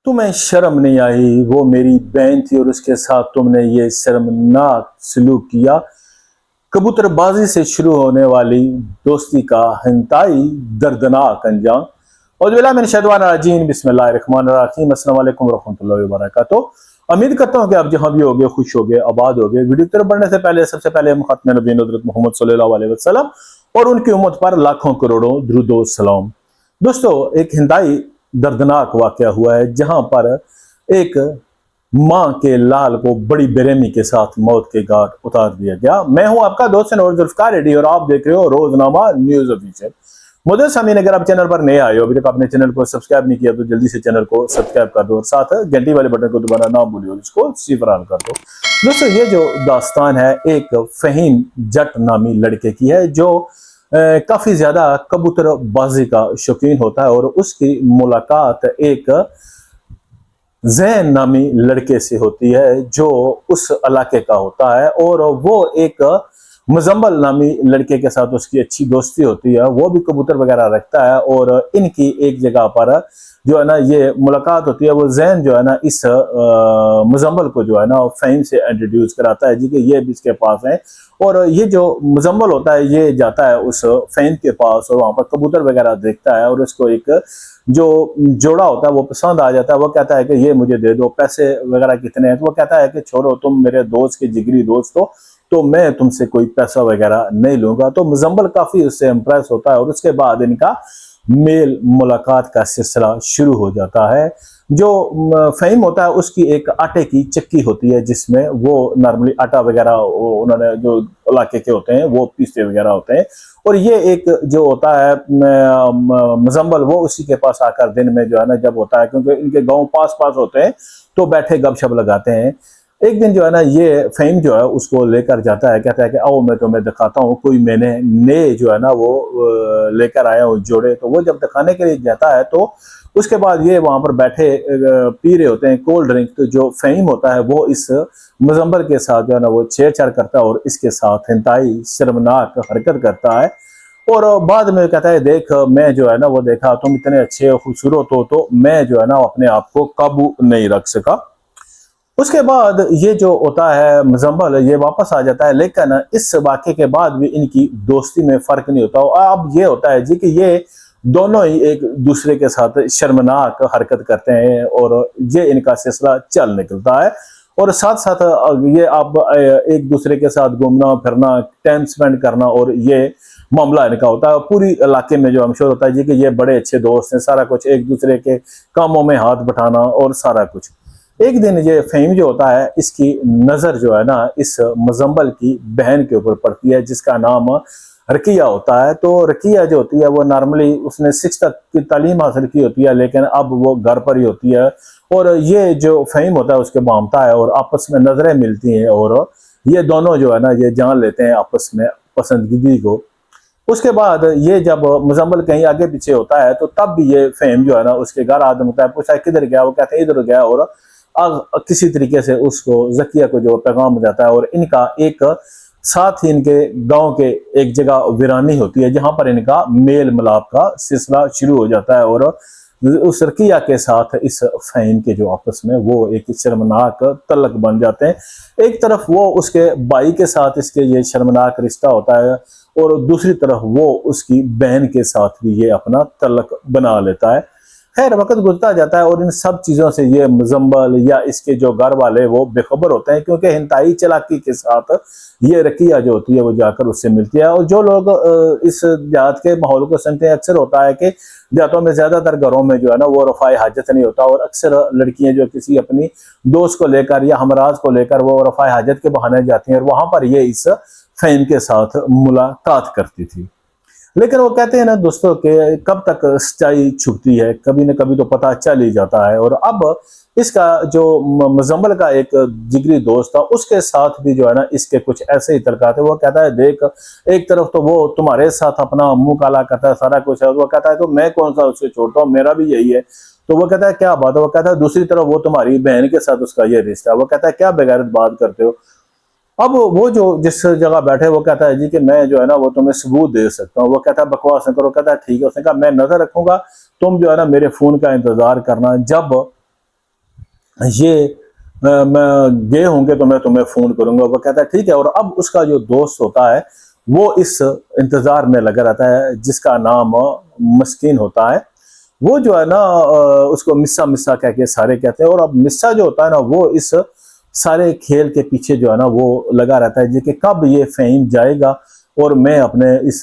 तुम्हें शर्म नहीं आई, वो मेरी बहन थी और उसके साथ तुमने ये शर्मनाक सलूक किया। कबूतरबाजी से शुरू होने वाली दोस्ती का इंतहाई दर्दनाक अंजाम। बिस्मिल्लाहिर्रहमानिर्रहीम, अस्सलाम वालेकुम रहमतुल्लाहि व बरकातुहू। उम्मीद करता हूँ कि आप जहाँ भी होगे खुश होगे, आबाद होगे। वीडियो की तरफ बढ़ने से पहले सबसे पहले खत्म नबी हज़रत मोहम्मद सल्लल्लाहु अलैहि वसल्लम और उनकी उम्मत पर लाखों करोड़ों दुरूद व सलाम। दोस्तों, एक इंतहाई दर्दनाक वाकया हुआ है जहां पर एक मां के लाल को बड़ी बेरहमी के साथ मौत के घाट उतार दिया गया। मैं हूं आपका दोस्त जुल्फकार रेड्डी और आप देख रहे हो रोजनामा न्यूज ऑफिशियल। मुझे सामीन, अगर आप चैनल पर नए आए हो, अभी तक आपने चैनल को सब्सक्राइब नहीं किया तो जल्दी से चैनल को सब्सक्राइब कर दो और साथ घंटी वाले बटन को दोबारा ना भूलिए, इसको सिफरान कर दो। दोस्तों, ये जो दास्तान है एक फहीम जट नामी लड़के की है जो काफी ज्यादा कबूतरबाजी का शौकीन होता है और उसकी मुलाकात एक जैन नामी लड़के से होती है जो उस इलाके का होता है और वो एक मुजम्मल नामी लड़के के साथ उसकी अच्छी दोस्ती होती है। वो भी कबूतर वगैरह रखता है और इनकी एक जगह पर जो है ना ये मुलाकात होती है। वो जैन जो है ना इस मुजम्मल को जो है ना फहीम से इंट्रोड्यूस कराता है जी कि ये भी इसके पास है। और ये जो मुजम्मल होता है ये जाता है उस फहीम के पास और वहां पर कबूतर वगैरह देखता है और उसको एक जो जोड़ा होता है वो पसंद आ जाता है। वो कहता है कि ये मुझे दे दो, पैसे वगैरह कितने हैं? तो वो कहता है कि छोड़ो, तुम मेरे दोस्त के जिगरी दोस्त हो तो मैं तुमसे कोई पैसा वगैरह नहीं लूंगा। तो मुजम्मल काफी उससे इम्प्रेस होता है और उसके बाद इनका मेल मुलाकात का सिलसिला शुरू हो जाता है। जो फहीम होता है उसकी एक आटे की चक्की होती है जिसमें वो नॉर्मली आटा वगैरह उन्होंने जो इलाके के होते हैं वो पीसते वगैरह होते हैं। और ये एक जो होता है मुजम्मल वो उसी के पास आकर दिन में जो है ना जब होता है, क्योंकि इनके गांव पास पास होते हैं तो बैठे गपशप लगाते हैं। एक दिन जो है ना ये फहीम जो है उसको लेकर जाता है, कहता है कि आओ मैं तुम्हें दिखाता हूँ, कोई मैंने नए जो है ना वो लेकर आया हूँ जोड़े। तो वो जब दिखाने के लिए जाता है तो उसके बाद ये वहां पर बैठे पी रहे होते हैं कोल्ड ड्रिंक। तो जो फहीम होता है वो इस मुजम्मल के साथ जो है ना वो छेड़छाड़ करता है और इसके साथ इंतहाई शर्मनाक हरकत करता है। और बाद में कहता है देख, मैं जो है ना वो देखा तुम इतने अच्छे खूबसूरत हो तो मैं जो है ना अपने आप को काबू नहीं रख सका। उसके बाद ये जो होता है मुजम्मल ये वापस आ जाता है, लेकिन इस वाक़े के बाद भी इनकी दोस्ती में फर्क नहीं होता। अब ये होता है जी कि ये दोनों ही एक दूसरे के साथ शर्मनाक हरकत करते हैं और ये इनका सिलसिला चल निकलता है। और साथ साथ ये अब एक दूसरे के साथ घूमना फिरना, टाइम स्पेंड करना और ये मामला इनका होता है। पूरी इलाके में जो मशहूर होता है जी कि ये बड़े अच्छे दोस्त हैं, सारा कुछ एक दूसरे के कामों में हाथ बटाना और सारा कुछ। एक दिन ये फहीम जो होता है इसकी नजर जो है ना इस मुजम्मल की बहन के ऊपर पड़ती है जिसका नाम रकिया होता है। तो रकिया जो होती है वो नॉर्मली उसने 6 तक की तालीम हासिल की होती है लेकिन अब वो घर पर ही होती है। और ये जो फहीम होता है उसके मामता है और आपस में नजरें मिलती हैं और ये दोनों जो है ना ये जान लेते हैं आपस में पसंदगी को। उसके बाद ये जब मुजम्मल कहीं आगे पीछे होता है तो तब भी ये फहीम जो है ना उसके घर आदम होता है, पूछा किधर गया? वो कहते हैं इधर गया। और किसी तरीके से उसको जकिया को जो पैगाम जाता है और इनका एक साथ ही इनके गांव के एक जगह वीरानी होती है जहां पर इनका मेल मिलाप का सिलसिला शुरू हो जाता है। और उस रकिया के साथ इस फहीम के जो आपस में वो एक शर्मनाक तल्लक बन जाते हैं। एक तरफ वो उसके भाई के साथ इसके ये शर्मनाक रिश्ता होता है और दूसरी तरफ वो उसकी बहन के साथ भी ये अपना तल्लक बना लेता है। खैर, वक्त गुजरता जाता है और इन सब चीज़ों से ये मुजम्मल या इसके जो घर वाले वो बेखबर होते हैं, क्योंकि इंतहाई चालाकी के साथ ये रकिया जो होती है वो जाकर उससे मिलती है। और जो लोग इस देहात के माहौल को समझते हैं, अक्सर होता है कि देहातों में ज़्यादातर घरों में जो है ना वो रफ़ाए हाजत नहीं होता और अक्सर लड़कियां जो किसी अपनी दोस्त को लेकर या हमराज को लेकर वो रफ़ाए हाजत के बहाने जाती हैं और वहाँ पर ये इस फहीम के साथ मुलाकात करती थी। लेकिन वो कहते हैं ना दोस्तों के कब तक सच्चाई छुपती है, कभी न कभी तो पता चल ही जाता है। और अब इसका जो मुजम्मल का एक जिगरी दोस्त था उसके साथ भी जो है ना इसके कुछ ऐसे ही तलकाते। वो कहता है देख, एक तरफ तो वो तुम्हारे साथ अपना मुंह काला करता है, सारा कुछ है। वो कहता है तो मैं कौन सा उससे छोड़ता हूँ, मेरा भी यही है। तो वो कहता है क्या बात है? वो कहता है दूसरी तरफ वो तुम्हारी बहन के साथ उसका ये रिश्ता है। वो कहता है क्या बेगैरत बात करते हो? अब वो जो जिस जगह बैठे वो कहता है जी कि मैं जो है ना वो तुम्हें सबूत दे सकता हूँ। वो कहता है बकवास न करो। कहता है ठीक है। उसने कहा मैं नजर रखूंगा, तुम जो है ना मेरे फोन का इंतजार करना, जब ये मैं गए होंगे तो मैं तुम्हें फ़ोन करूँगा। वो कहता है ठीक है। और अब उसका जो दोस्त होता है वो इस इंतज़ार में लगा रहता है जिसका नाम मस्कीन होता है। वो जो है ना उसको मिस्सा मिस्सा कह के सारे कहते हैं। और अब मिस्सा जो होता है ना वो इस सारे खेल के पीछे जो है ना वो लगा रहता है जी कि कब ये फ़हीम जाएगा और मैं अपने इस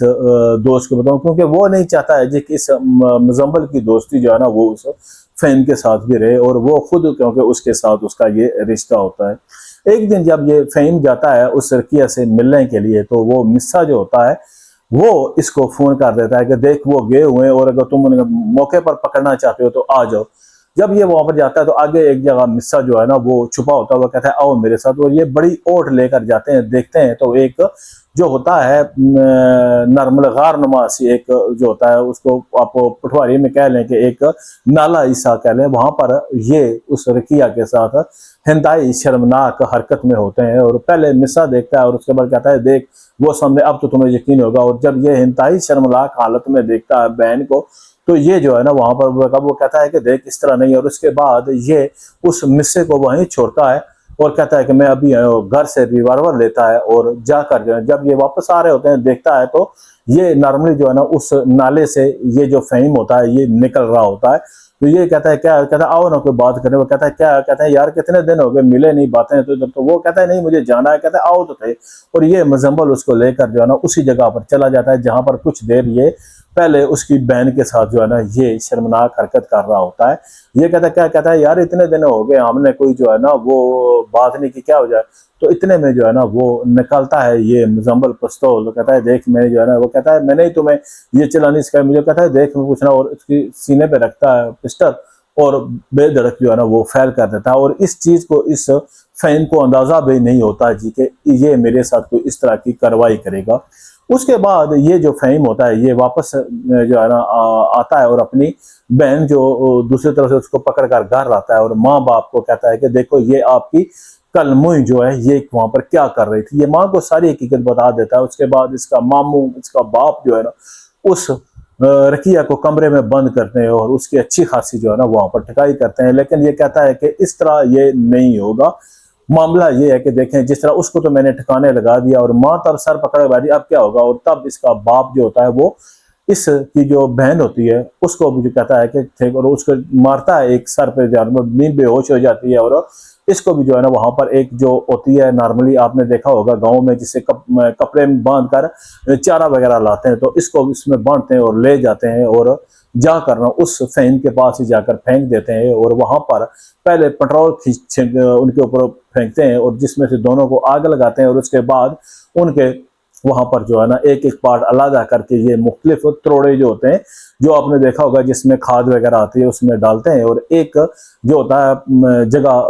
दोस्त को बताऊं, क्योंकि वो नहीं चाहता है जी कि इस मुजम्मल की दोस्ती जो है ना वो उस फ़हीम के साथ भी रहे और वो खुद, क्योंकि उसके साथ उसका ये रिश्ता होता है। एक दिन जब ये फ़हीम जाता है उस रकिया से मिलने के लिए तो वो मिस्सा जो होता है वो इसको फ़ोन कर देता है कि देख वो गए हुए हैं और अगर तुम उन्हें मौके पर पकड़ना चाहते हो तो आ जाओ। जब ये वहां पर जाता है तो आगे एक जगह मिस्सा जो है ना वो छुपा होता है। वो कहता है आओ मेरे साथ। और ये बड़ी ओट लेकर जाते हैं। देखते हैं तो एक जो होता है नर्मल गार नुमा सी एक जो होता है उसको आप पटवारी में कह लें कि एक नाला ईसा कह लें, वहां पर ये उस रकिया के साथ हिंताई शर्मनाक हरकत में होते हैं। और पहले मिस्सा देखता है और उसके बाद कहता है देख वो सामने, अब तो तुम्हें यकीन होगा। और जब ये हिंताई शर्मनाक हालत में देखता है बहन को तो ये जो है ना वहां पर वो कहता है कि देख इस तरह नहीं। और उसके बाद ये उस मिस्से को वहीं छोड़ता है और कहता है कि मैं अभी घर से रिवॉल्वर लेता है और जाकर जो है जब ये वापस आ रहे होते हैं देखता है तो ये नॉर्मली जो है ना उस नाले से ये जो फ़हीम होता है ये निकल रहा होता है। तो ये कहता है क्या, कहता है आओ ना कोई बात करें। वो कहता है क्या, कहता है यार कितने दिन हो गए मिले नहीं, बातें तो वो कहता है नहीं मुझे जाना है। कहता है आओ तो थे। और ये मुजम्मल उसको लेकर जो है ना उसी जगह पर चला जाता है जहां पर कुछ देर ये पहले उसकी बहन के साथ जो है ना ये शर्मनाक हरकत कर रहा होता है। ये कहता है क्या, कहता है यार इतने दिन हो गए हमने कोई जो है ना वो बात नहीं की, क्या हो जाए। तो इतने में जो है ना वो निकलता है ये मुजम्मल पिस्तौल। तो कहता है देख मैं जो है ना, वो कहता है मैंने ही तुम्हें ये चलानी सिखाई मुझे। कहता है देख मैं पूछना। और उसकी सीने पे रखता है पिस्टल और बेधड़क जो है ना वो फैल कर देता है। और इस चीज को इस फ़हीम को अंदाजा भी नहीं होता जी कि ये मेरे साथ कोई इस तरह की कार्रवाई करेगा। उसके बाद ये जो फ़हीम होता है ये वापस जो है ना आता है और अपनी बहन जो दूसरी तरफ से उसको पकड़ कर घर लाता है और माँ बाप को कहता है कि देखो ये आपकी कल मुई जो है ये वहां पर क्या कर रही थी। ये माँ को सारी हकीकत बता देता है। उसके बाद इसका मामू इसका बाप जो है ना उस रकिया को कमरे में बंद करते हैं और उसकी अच्छी खासी जो है ना वहां पर ठिकाई करते हैं। लेकिन ये कहता है कि इस तरह ये नहीं होगा। मामला ये है कि देखें जिस तरह उसको तो मैंने ठिकाने लगा दिया और माँ तब सर पकड़े बैठी अब क्या होगा। और तब इसका बाप जो होता है वो इस की जो बहन होती है उसको भी जो कहता है कि ठीक, और उसको मारता है एक सर पे, नींद बेहोश हो जाती है। और इसको भी जो है ना वहां पर एक जो होती है नॉर्मली आपने देखा होगा गांव में जिसे कपड़े में बांध कर चारा वगैरह लाते हैं तो इसको इसमें बांधते हैं और ले जाते हैं और जाकर ना उस फ़हीम के पास ही जाकर फेंक देते हैं। और वहां पर पहले पेट्रोल खींच उनके ऊपर फेंकते हैं और जिसमें से दोनों को आग लगाते हैं। और उसके बाद उनके वहां पर जो है ना एक एक पार्ट अलग करके ये मुख्तलिफ त्रोड़े जो होते हैं जो आपने देखा होगा जिसमें खाद वगैरह आती है उसमें डालते हैं। और एक जो होता है जगह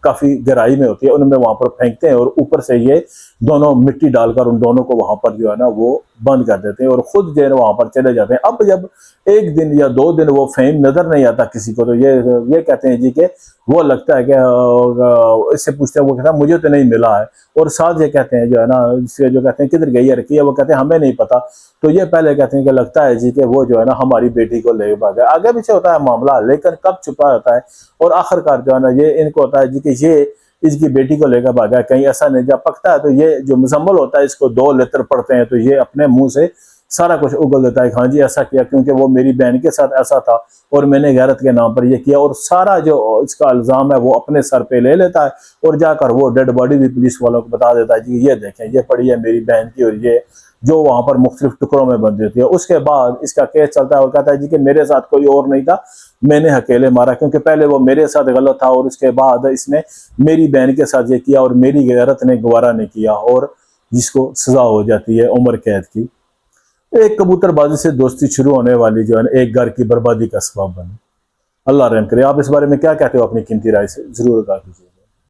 काफी गहराई में होती है उनमें वहां पर फेंकते हैं और ऊपर से ये दोनों मिट्टी डालकर उन दोनों को वहां पर जो है ना वो बंद कर देते हैं और खुद जो है वहां पर चले जाते हैं। अब जब एक दिन या दो दिन वो फ़हीम नजर नहीं आता किसी को तो ये कहते हैं जी के वो लगता है कि इससे पूछते हैं, वो कहता है मुझे तो नहीं मिला है। और साथ ये कहते हैं जो है ना जो कहते हैं किधर गई है रखी है, वो कहते हैं हमें नहीं पता। तो ये पहले कहते हैं कि लगता है जी कि वो जो है ना हमारी बेटी को ले भागा। आगे पीछे होता है मामला लेकिन कब छुपा होता है और आखिरकार जो है ना ये इनको होता है जी कि ये इसकी बेटी को लेकर भागा। कहीं ऐसा नहीं, जब पकता है तो ये जो मुजम्मल होता है इसको दो लेतर पड़ते हैं तो ये अपने मुंह से सारा कुछ उगल देता है। हाँ जी ऐसा किया क्योंकि वो मेरी बहन के साथ ऐसा था और मैंने गैरत के नाम पर ये किया। और सारा जो इसका इल्जाम है वो अपने सर पे ले लेता है और जाकर वो डेड बॉडी भी पुलिस वालों को बता देता है जी ये देखें ये पड़ी है मेरी बहन की और ये जो वहां पर मुख्तलिफ टुकड़ों में बंधी होती है। उसके बाद इसका केस चलता है और कहता है जी कि मेरे साथ कोई और नहीं था, मैंने अकेले मारा क्योंकि पहले वो मेरे साथ गलत था और उसके बाद इसने मेरी बहन के साथ ये किया और मेरी गैरत ने गवारा नहीं किया और जिसको सजा हो जाती है उम्र कैद की। एक कबूतरबाजी से दोस्ती शुरू होने वाली जो है एक घर की बर्बादी का सबब बने। अल्लाह रहम करे। आप इस बारे में क्या कहते हो अपनी कीमती राय से जरूर आगाह कीजिए।